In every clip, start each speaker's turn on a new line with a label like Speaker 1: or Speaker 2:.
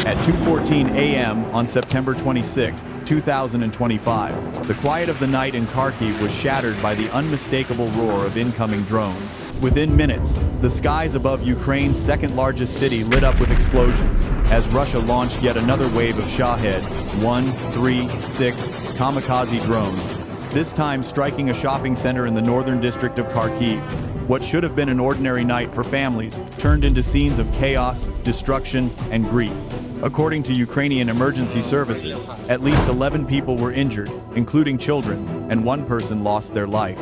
Speaker 1: At 2:14 a.m. on September 26, 2025, the quiet of the night in Kharkiv was shattered by the unmistakable roar of incoming drones. Within minutes, the skies above Ukraine's second-largest city lit up with explosions as Russia launched yet another wave of Shahed 136 kamikaze drones, this time striking a shopping center in the northern district of Kharkiv. What should have been an ordinary night for families turned into scenes of chaos, destruction, and grief. According to Ukrainian emergency services, at least 11 people were injured, including children, and one person lost their life.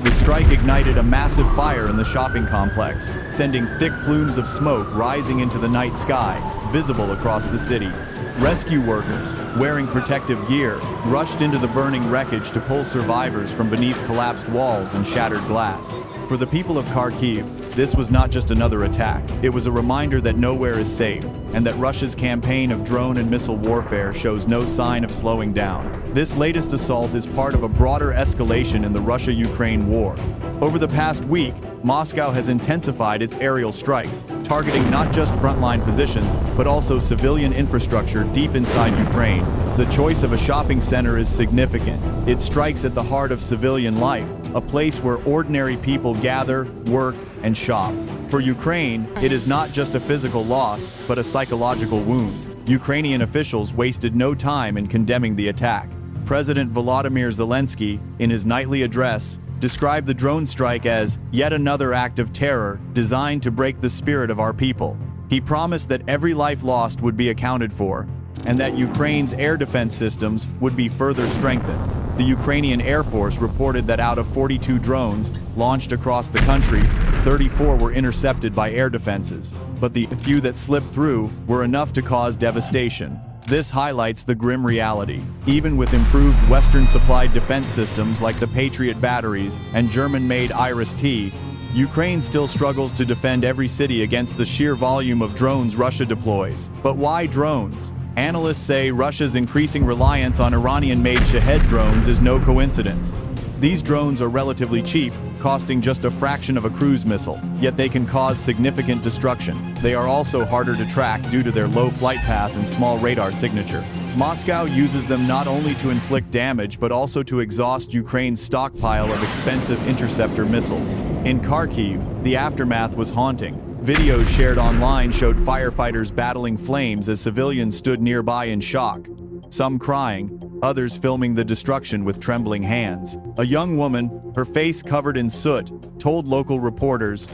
Speaker 1: The strike ignited a massive fire in the shopping complex, sending thick plumes of smoke rising into the night sky, visible across the city. Rescue workers, wearing protective gear, rushed into the burning wreckage to pull survivors from beneath collapsed walls and shattered glass. For the people of Kharkiv, this was not just another attack. It was a reminder that nowhere is safe, and that Russia's campaign of drone and missile warfare shows no sign of slowing down. This latest assault is part of a broader escalation in the Russia-Ukraine war. Over the past week, Moscow has intensified its aerial strikes, targeting not just frontline positions, but also civilian infrastructure deep inside Ukraine. The choice of a shopping center is significant. It strikes at the heart of civilian life, a place where ordinary people gather, work, and shop. For Ukraine, it is not just a physical loss, but a psychological wound. Ukrainian officials wasted no time in condemning the attack. President Volodymyr Zelensky, in his nightly address, described the drone strike as yet another act of terror designed to break the spirit of our people. He promised that every life lost would be accounted for, and that Ukraine's air defense systems would be further strengthened. The Ukrainian Air Force reported that out of 42 drones launched across the country, 34 were intercepted by air defenses, but the few that slipped through were enough to cause devastation. This highlights the grim reality. Even with improved Western-supplied defense systems like the Patriot batteries and German-made Iris-T, Ukraine still struggles to defend every city against the sheer volume of drones Russia deploys. But why drones? Analysts say Russia's increasing reliance on Iranian-made Shahed drones is no coincidence. These drones are relatively cheap, costing just a fraction of a cruise missile, yet they can cause significant destruction. They are also harder to track due to their low flight path and small radar signature. Moscow uses them not only to inflict damage but also to exhaust Ukraine's stockpile of expensive interceptor missiles. In Kharkiv, the aftermath was haunting. Videos shared online showed firefighters battling flames as civilians stood nearby in shock, some crying, others filming the destruction with trembling hands. A young woman, her face covered in soot, told local reporters,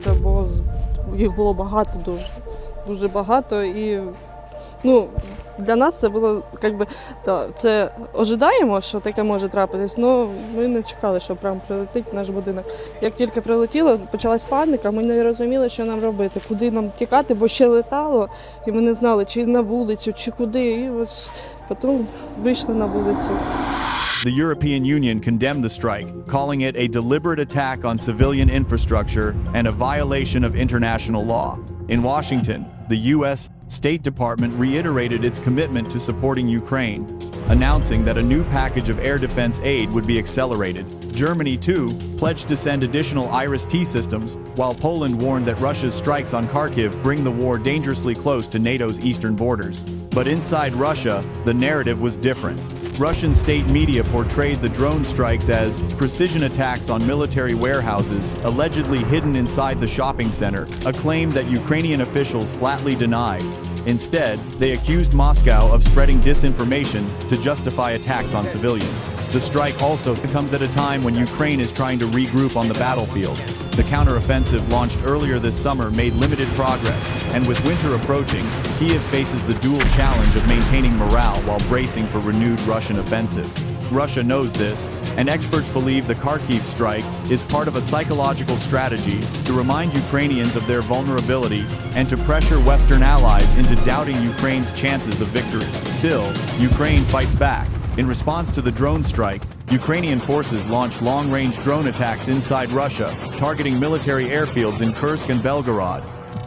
Speaker 2: Їх було багато, дуже багато, і для нас це було, це ожидаємо, що таке може трапитись, але ми не чекали, що прямо прилетить в наш будинок. Як тільки прилетіло, почалась паніка, ми не розуміли, що нам робити, куди нам тікати, бо ще летало, і ми не знали, чи на вулицю, чи куди, і ось потім вийшли на вулицю.
Speaker 1: The European Union condemned the strike, calling it a deliberate attack on civilian infrastructure and a violation of international law. In Washington, the U.S. State Department reiterated its commitment to supporting Ukraine, announcing that a new package of air defense aid would be accelerated. Germany, too, pledged to send additional Iris-T systems, while Poland warned that Russia's strikes on Kharkiv bring the war dangerously close to NATO's eastern borders. But inside Russia, the narrative was different. Russian state media portrayed the drone strikes as precision attacks on military warehouses allegedly hidden inside the shopping center, a claim that Ukrainian officials flatly denied. Instead, they accused Moscow of spreading disinformation to justify attacks on civilians. The strike also comes at a time when Ukraine is trying to regroup on the battlefield. The counteroffensive launched earlier this summer made limited progress, and with winter approaching, Kyiv faces the dual challenge of maintaining morale while bracing for renewed Russian offensives. Russia knows this, and experts believe the Kharkiv strike is part of a psychological strategy to remind Ukrainians of their vulnerability and to pressure Western allies into doubting Ukraine's chances of victory. Still, Ukraine fights back. In response to the drone strike, Ukrainian forces launched long-range drone attacks inside Russia, targeting military airfields in Kursk and Belgorod.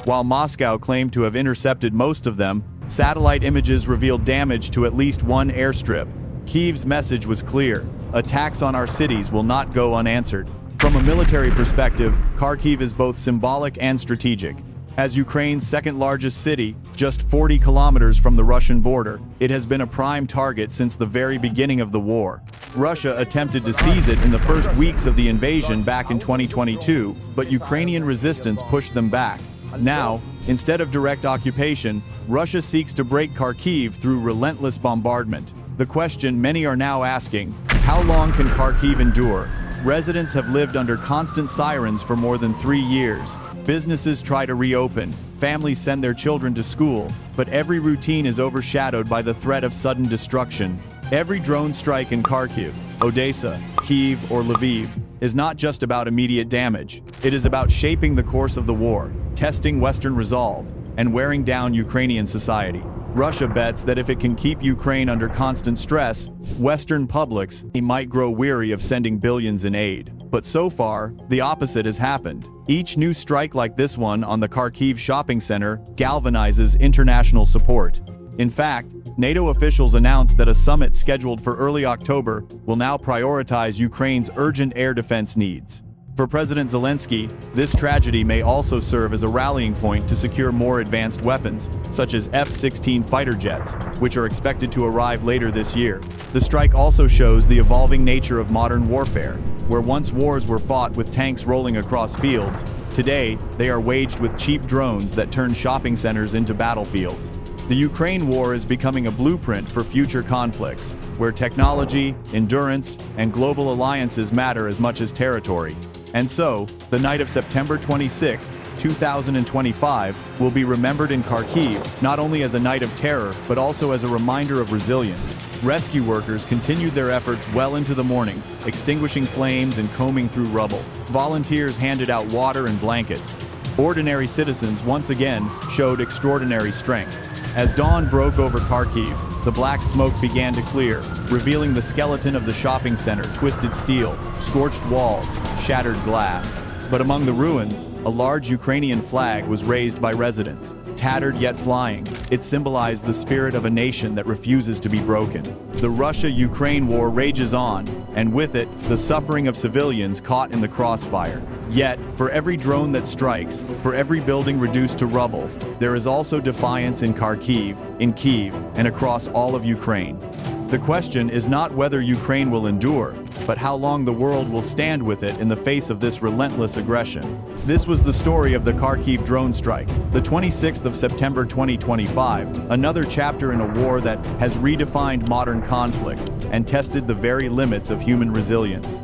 Speaker 1: While Moscow claimed to have intercepted most of them, satellite images revealed damage to at least one airstrip. Kyiv's message was clear: attacks on our cities will not go unanswered. From a military perspective, Kharkiv is both symbolic and strategic. As Ukraine's second-largest city, just 40 kilometers from the Russian border, it has been a prime target since the very beginning of the war. Russia attempted to seize it in the first weeks of the invasion back in 2022, but Ukrainian resistance pushed them back. Now, instead of direct occupation, Russia seeks to break Kharkiv through relentless bombardment. The question many are now asking, how long can Kharkiv endure? Residents have lived under constant sirens for more than 3 years. Businesses try to reopen, families send their children to school, but every routine is overshadowed by the threat of sudden destruction. Every drone strike in Kharkiv, Odessa, Kyiv, or Lviv is not just about immediate damage. It is about shaping the course of the war, testing Western resolve, and wearing down Ukrainian society. Russia bets that if it can keep Ukraine under constant stress, Western publics might grow weary of sending billions in aid. But so far, the opposite has happened. Each new strike like this one on the Kharkiv shopping center galvanizes international support. In fact, NATO officials announced that a summit scheduled for early October will now prioritize Ukraine's urgent air defense needs. For President Zelensky, this tragedy may also serve as a rallying point to secure more advanced weapons, such as F-16 fighter jets, which are expected to arrive later this year. The strike also shows the evolving nature of modern warfare, where once wars were fought with tanks rolling across fields, today they are waged with cheap drones that turn shopping centers into battlefields. The Ukraine war is becoming a blueprint for future conflicts, where technology, endurance, and global alliances matter as much as territory. And so, the night of September 26, 2025, will be remembered in Kharkiv not only as a night of terror, but also as a reminder of resilience. Rescue workers continued their efforts well into the morning, extinguishing flames and combing through rubble. Volunteers handed out water and blankets. Ordinary citizens once again showed extraordinary strength. As dawn broke over Kharkiv, the black smoke began to clear, revealing the skeleton of the shopping center, twisted steel, scorched walls, shattered glass. But among the ruins, a large Ukrainian flag was raised by residents. Tattered yet flying, it symbolized the spirit of a nation that refuses to be broken. The Russia-Ukraine war rages on, and with it, the suffering of civilians caught in the crossfire. Yet, for every drone that strikes, for every building reduced to rubble, there is also defiance in Kharkiv, in Kyiv, and across all of Ukraine. The question is not whether Ukraine will endure, but how long the world will stand with it in the face of this relentless aggression. This was the story of the Kharkiv drone strike, the 26th of September 2025, another chapter in a war that has redefined modern conflict and tested the very limits of human resilience.